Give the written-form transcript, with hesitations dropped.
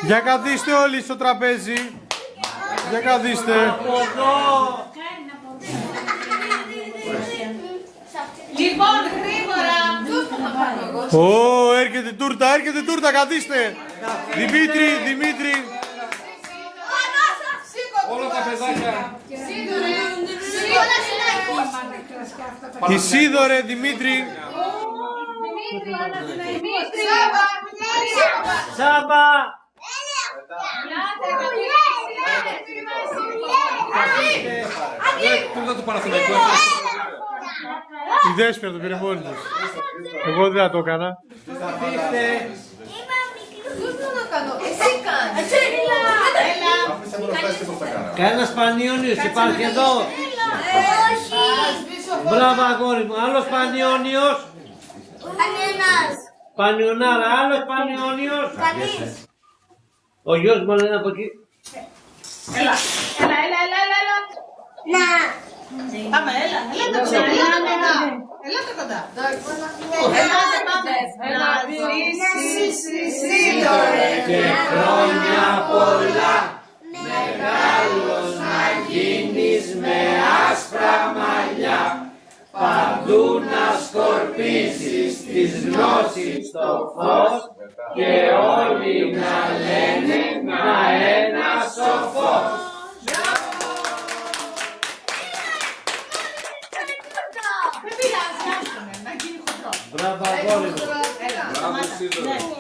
Για καθίστε όλοι στο τραπέζι. Για καθίστε. Λοιπόν, γρήγορα. Ω, έρχεται τούρτα, καθίστε. Δημήτρη. Όλα τα παιδάκια. Ισίδωρε, Δημήτρη. Σάμπα! Τούρτα του Παναθηναϊκού. Η Δέσποινα το πήρε μόνη της. Εγώ δεν θα το έκανα. Κανένας Πανιόνιος υπάρχει εδώ. Μπράβο αγόρι μου. Άλλος Πανιόνιος. Πανιονάρα. Άλλος Πανιόνιος. Ο γιος μου είναι από εκεί. Έλα. Πάμε, έλα το ξέρω. Έλα το κοντά. Ελάτε πάμε. Να ζήσεις σύντορε Και χρόνια πολλά. Μεγάλος να γίνεις με άσπρα μαλλιά. Παντού να σκορπίσεις της γνώσης το φως. Και όλοι να λένε να ένα σοφός. Δεν πειράζει, άστονε, να γίνει χοντρό. Μπράβο αγόρι μου. Μπράβο, Σίδωρο.